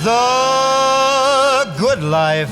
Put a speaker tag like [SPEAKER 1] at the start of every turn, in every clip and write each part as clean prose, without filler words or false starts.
[SPEAKER 1] the good life,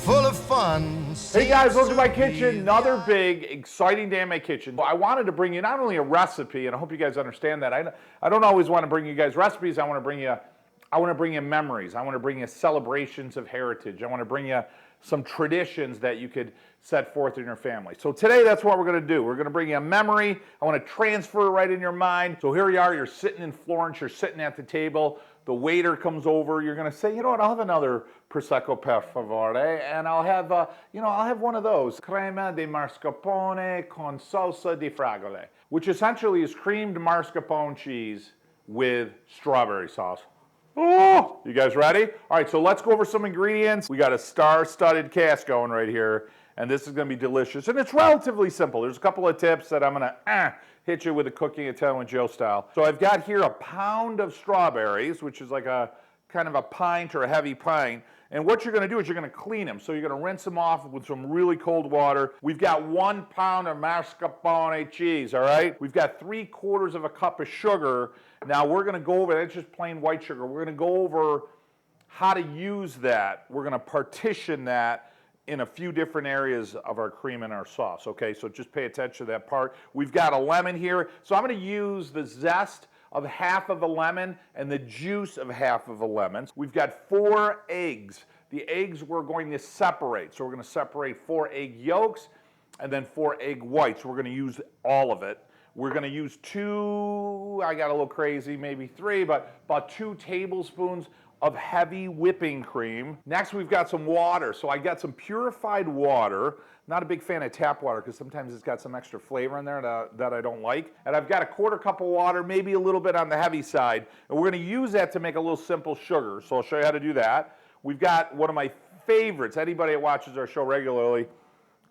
[SPEAKER 1] full of fun.
[SPEAKER 2] Hey guys, welcome to my kitchen. Another big, exciting day in my kitchen. I wanted to bring you not only a recipe, and I hope you guys understand that. I don't always want to bring you guys recipes. I want to bring you memories. I want to bring you celebrations of heritage. I want to bring you some traditions that you could set forth in your family. So today, that's what we're going to do. We're going to bring you a memory. I want to transfer it right in your mind. So here you are. You're sitting in Florence. You're sitting at the table. The waiter comes over. You're going to say, you know what? I'll have another prosecco per favore, and I'll have, I'll have one of those crema di mascarpone con salsa di fragole, which essentially is creamed mascarpone cheese with strawberry sauce. Oh, you guys ready? All right, so let's go over some ingredients. We got a star-studded cast going right here, and this is going to be delicious. And it's relatively simple. There's a couple of tips that I'm going to hit you with the Cooking Italian with Joe style. So I've got here a pound of strawberries, which is like a kind of a pint or a heavy pint. And what you're going to do is you're going to clean them. So you're going to rinse them off with some really cold water. We've got 1 pound of mascarpone cheese, all right? We've got 3/4 of a cup of sugar. Now we're going to go over, that's just plain white sugar. We're going to go over how to use that. We're going to partition that in a few different areas of our cream and our sauce, okay? So just pay attention to that part. We've got a lemon here. So I'm going to use the zest of half of a lemon and the juice of half of a lemon. We've got 4 eggs. The eggs we're going to separate. So we're going to separate 4 egg yolks and then 4 egg whites. We're going to use all of it. We're going to use 2, I got a little crazy, maybe 3, but about 2 tablespoons of heavy whipping cream. Next, we've got some water. So I got some purified water. Not a big fan of tap water because sometimes it's got some extra flavor in there that I don't like. And I've got a 1/4 cup of water, maybe a little bit on the heavy side. And we're going to use that to make a little simple sugar. So I'll show you how to do that. We've got one of my favorites. Anybody that watches our show regularly,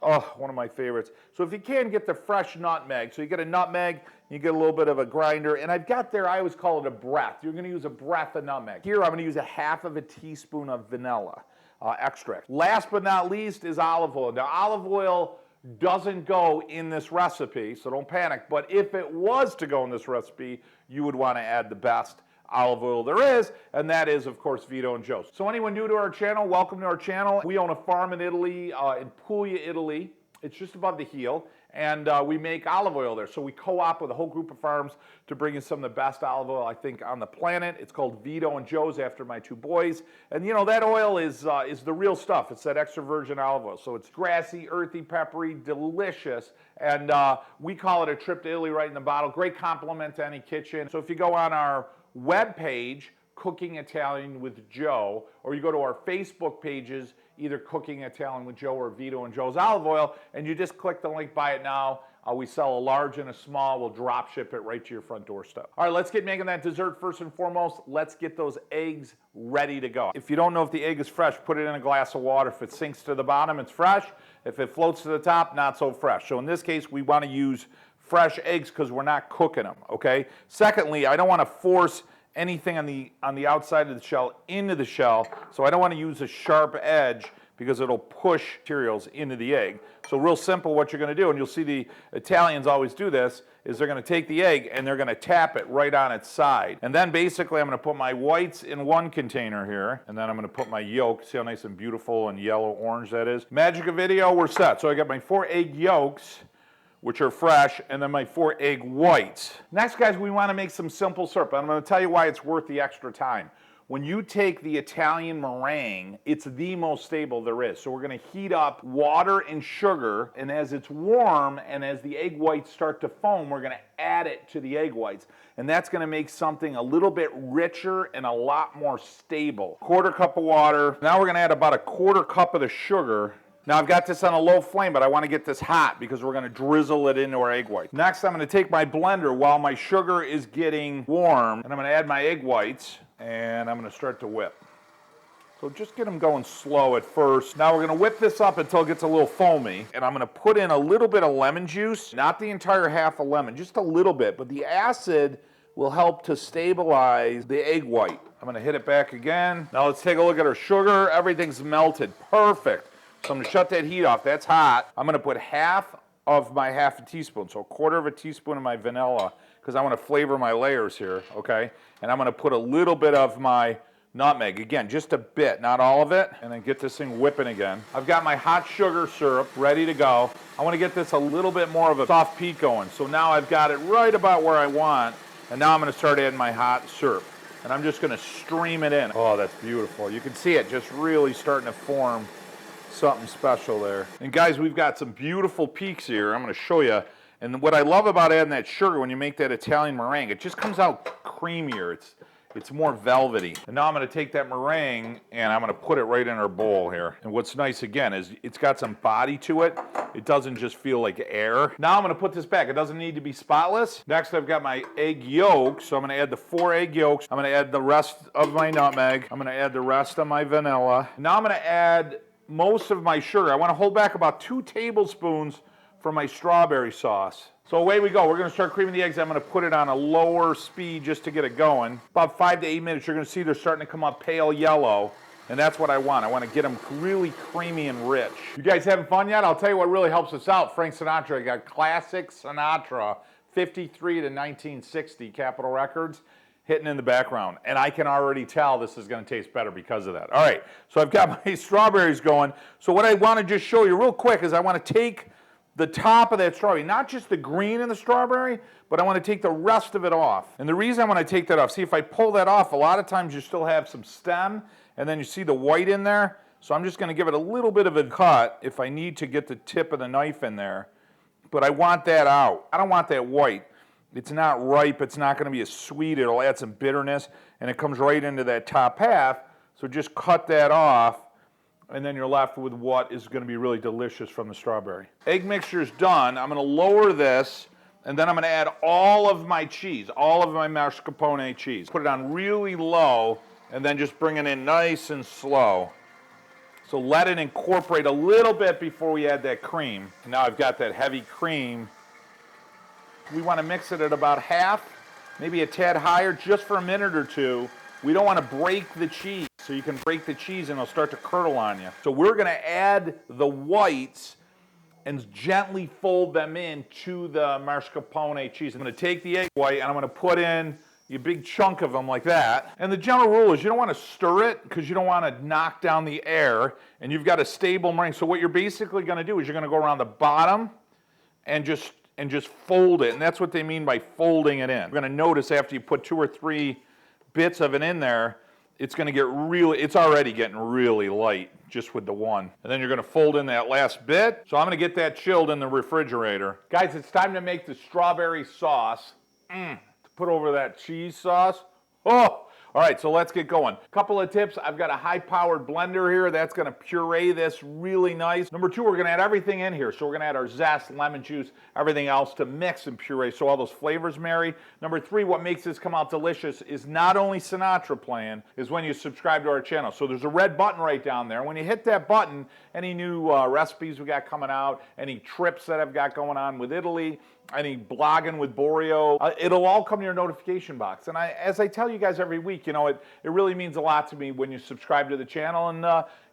[SPEAKER 2] one of my favorites. So if you can, get the fresh nutmeg. So you get a nutmeg, you get a little bit of a grinder, and I've got there, I always call it a breath. You're going to use a breath of nutmeg. Here I'm going to use a 1/2 teaspoon of vanilla extract. Last but not least is olive oil. Now olive oil doesn't go in this recipe, so don't panic, but if it was to go in this recipe, you would want to add the best olive oil there is, and that is, of course, Vito and Joe's. So anyone new to our channel, welcome to our channel. We own a farm in Italy, in Puglia, Italy. It's just above the heel, and we make olive oil there. So we co-op with a whole group of farms to bring in some of the best olive oil, I think, on the planet. It's called Vito and Joe's after my 2 boys. And you know, that oil is the real stuff. It's that extra virgin olive oil. So it's grassy, earthy, peppery, delicious. And we call it a trip to Italy right in the bottle. Great compliment to any kitchen. So if you go on our webpage, Cooking Italian with Joe, or you go to our Facebook pages, either Cooking Italian with Joe or Vito and Joe's Olive Oil, and you just click the link, buy it now. We sell a large and a small. We'll drop ship it right to your front doorstep. All right, let's get making that dessert first and foremost. Let's get those eggs ready to go. If you don't know if the egg is fresh, put it in a glass of water. If it sinks to the bottom, it's fresh. If it floats to the top, not so fresh. So in this case, we want to use fresh eggs because we're not cooking them, okay? Secondly, I don't want to force anything on the outside of the shell into the shell, so I don't want to use a sharp edge because it'll push materials into the egg. So real simple what you're going to do, and you'll see the Italians always do this, is they're going to take the egg and they're going to tap it right on its side. And then basically I'm going to put my whites in one container here, and then I'm going to put my yolk. See how nice and beautiful and yellow-orange that is? Magic of video, we're set. So I got my 4 egg yolks, which are fresh, and then my 4 egg whites. Next, guys, we want to make some simple syrup. I'm going to tell you why it's worth the extra time. When you take the Italian meringue, it's the most stable there is. So we're going to heat up water and sugar, and as it's warm and as the egg whites start to foam, we're going to add it to the egg whites. And that's going to make something a little bit richer and a lot more stable. 1/4 cup of water. Now we're going to add about a 1/4 cup of the sugar. Now I've got this on a low flame, but I want to get this hot because we're going to drizzle it into our egg white. Next, I'm going to take my blender while my sugar is getting warm, and I'm going to add my egg whites, and I'm going to start to whip. So just get them going slow at first. Now we're going to whip this up until it gets a little foamy, and I'm going to put in a little bit of lemon juice, not the entire half a lemon, just a little bit, but the acid will help to stabilize the egg white. I'm going to hit it back again. Now let's take a look at our sugar. Everything's melted. Perfect. So I'm going to shut that heat off. That's hot. I'm going to put half of my 1/2 teaspoon, so 1/4 teaspoon of my vanilla, because I want to flavor my layers here, okay? And I'm going to put a little bit of my nutmeg. Again, just a bit, not all of it. And then get this thing whipping again. I've got my hot sugar syrup ready to go. I want to get this a little bit more of a soft peak going. So now I've got it right about where I want. And now I'm going to start adding my hot syrup. And I'm just going to stream it in. Oh, that's beautiful. You can see it just really starting to form something special there. And guys, we've got some beautiful peaks here. I'm going to show you. And what I love about adding that sugar when you make that Italian meringue, it just comes out creamier. It's more velvety. And now I'm going to take that meringue and I'm going to put it right in our bowl here. And what's nice again is it's got some body to it. It doesn't just feel like air. Now I'm going to put this back. It doesn't need to be spotless. Next I've got my egg yolks. So I'm going to add the 4 egg yolks. I'm going to add the rest of my nutmeg. I'm going to add the rest of my vanilla. Now I'm going to add most of my sugar. I want to hold back about 2 tablespoons for my strawberry sauce. So away we go. We're going to start creaming the eggs. I'm going to put it on a lower speed just to get it going. About 5 to 8 minutes, you're going to see they're starting to come up pale yellow. And that's what I want. I want to get them really creamy and rich. You guys having fun yet? I'll tell you what really helps us out. Frank Sinatra. I got classic Sinatra, 53 to 1960 Capitol Records, hitting in the background. And I can already tell this is going to taste better because of that. All right, so I've got my strawberries going. So what I want to just show you real quick is I want to take the top of that strawberry, not just the green in the strawberry, but I want to take the rest of it off. And the reason I want to take that off, see if I pull that off, a lot of times you still have some stem, and then you see the white in there. So I'm just going to give it a little bit of a cut if I need to get the tip of the knife in there. But I want that out. I don't want that white. It's not ripe. It's not going to be as sweet. It'll add some bitterness, and it comes right into that top half. So just cut that off. And then you're left with what is going to be really delicious from the strawberry. Egg mixture's done. I'm going to lower this, and then I'm going to add all of my cheese, all of my mascarpone cheese. Put it on really low, and then just bring it in nice and slow. So let it incorporate a little bit before we add that cream. Now I've got that heavy cream. We want to mix it at about half, maybe a tad higher, just for a minute or two. We don't want to break the cheese. So you can break the cheese and it'll start to curdle on you. So we're going to add the whites and gently fold them into the mascarpone cheese. I'm going to take the egg white and I'm going to put in a big chunk of them like that. And the general rule is you don't want to stir it because you don't want to knock down the air, and you've got a stable meringue. So what you're basically going to do is you're going to go around the bottom and just fold it. And that's what they mean by folding it in. You're going to notice after you put 2 or 3 bits of it in there, it's going to get it's already getting really light just with the one. And then you're going to fold in that last bit. So I'm going to get that chilled in the refrigerator. Guys, it's time to make the strawberry sauce to put over that cheese sauce. Oh! All right, so let's get going. Couple of tips. I've got a high-powered blender here that's going to puree this really nice. Number 2, we're going to add everything in here. So we're going to add our zest, lemon juice, everything else to mix and puree so all those flavors marry. Number 3, what makes this come out delicious is not only Sinatra playing, is when you subscribe to our channel. So there's a red button right down there. When you hit that button, any new recipes we got coming out, any trips that I've got going on with Italy, any blogging with Borio, it'll all come to your notification box. And as I tell you guys every week, you know, it really means a lot to me when you subscribe to the channel, and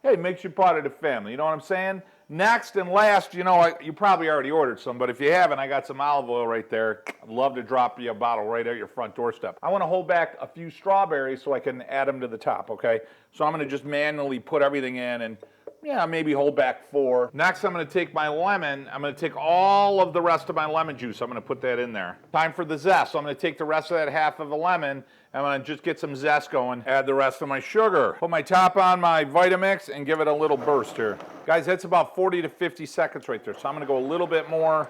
[SPEAKER 2] hey, it makes you part of the family, you know what I'm saying? Next and last, you know, you probably already ordered some, but if you haven't, I got some olive oil right there. I'd love to drop you a bottle right at your front doorstep. I want to hold back a few strawberries so I can add them to the top, okay? So I'm going to just manually put everything in and yeah, maybe hold back 4. Next, I'm going to take my lemon. I'm going to take all of the rest of my lemon juice. I'm going to put that in there. Time for the zest. So I'm going to take the rest of that half of the lemon. I'm going to just get some zest going. Add the rest of my sugar. Put my top on my Vitamix and give it a little burst here. Guys, that's about 40 to 50 seconds right there. So I'm going to go a little bit more.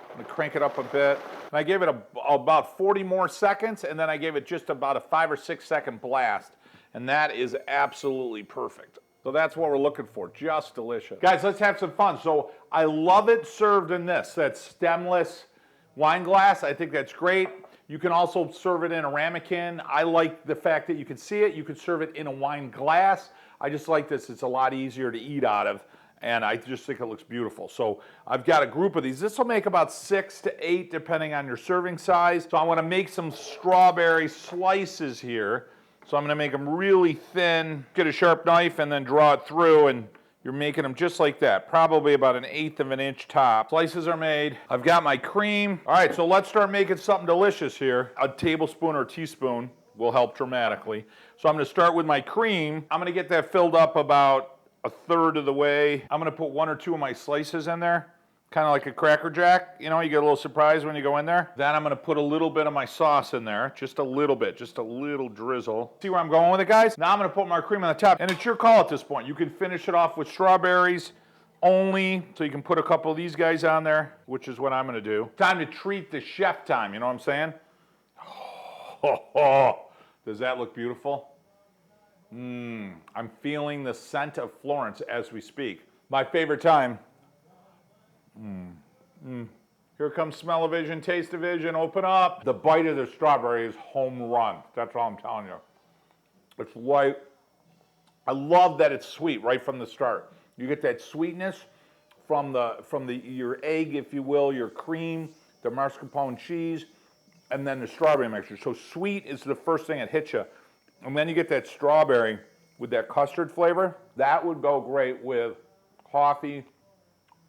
[SPEAKER 2] I'm going to crank it up a bit. And I gave it about 40 more seconds, and then I gave it just about a 5 or 6 second blast. And that is absolutely perfect. So that's what we're looking for, just delicious. Guys, let's have some fun. So I love it served in this. That stemless wine glass. I think that's great. You can also serve it in a ramekin. I like the fact that you can see it. You can serve it in a wine glass. I just like this. It's a lot easier to eat out of, and I just think it looks beautiful. So I've got a group of these. This will make about 6 to 8 depending on your serving size. So I want to make some strawberry slices here. So I'm going to make them really thin, get a sharp knife, and then draw it through, and you're making them just like that, probably about 1/8 of an inch top. Slices are made. I've got my cream. All right, so let's start making something delicious here. A tablespoon or teaspoon will help dramatically. So I'm gonna start with my cream. I'm gonna get that filled up about a third of the way. I'm gonna put 1 or 2 of my slices in there, kind of like a Cracker Jack. You know, you get a little surprise when you go in there. Then I'm gonna put a little bit of my sauce in there, just a little bit, just a little drizzle. See where I'm going with it, guys? Now I'm gonna put my cream on the top, and it's your call at this point. You can finish it off with strawberries only, so you can put a couple of these guys on there, which is what I'm gonna do. Time to treat the chef time, you know what I'm saying? Oh, does that look beautiful? I'm feeling the scent of Florence as we speak. My favorite time. Here comes smell-o-vision, taste-o-vision, open up. The bite of the strawberry is home run. That's all I'm telling you. It's white. I love that it's sweet right from the start. You get that sweetness from your egg, if you will, your cream, the mascarpone cheese, and then the strawberry mixture. So sweet is the first thing that hits you. And then you get that strawberry with that custard flavor. That would go great with coffee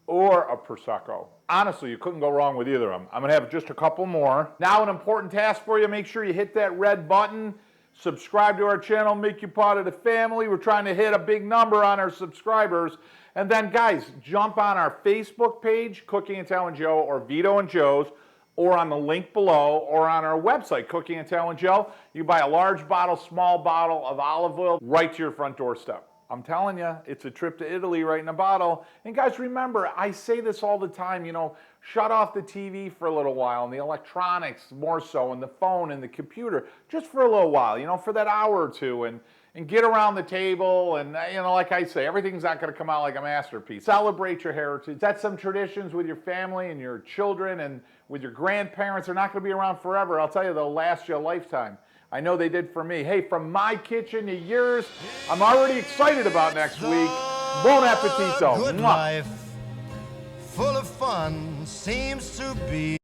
[SPEAKER 2] or a Prosecco. Honestly, you couldn't go wrong with either of them. I'm gonna have just a couple more. Now an important task for you, make sure you hit that red button, subscribe to our channel, make you part of the family. We're trying to hit a big number on our subscribers. And then guys, jump on our Facebook page, Cooking and Tal and Joe, or Vito and Joe's, or on the link below, or on our website, Cooking and Tal and Joe. You buy a large bottle, small bottle of olive oil right to your front doorstep. I'm telling you, it's a trip to Italy right in a bottle. And guys, remember, I say this all the time, you know, shut off the TV for a little while, and the electronics more so, and the phone and the computer, just for a little while, you know, for that hour or two, and get around the table, and, you know, like I say, everything's not gonna come out like a masterpiece. Celebrate your heritage. Set some traditions with your family and your children and with your grandparents. They're not gonna be around forever. I'll tell you, they'll last you a lifetime. I know they did for me. Hey, from my kitchen to yours, I'm already excited about next week. Bon appetito.
[SPEAKER 1] Good
[SPEAKER 2] Mwah.
[SPEAKER 1] life, full of fun, seems to be.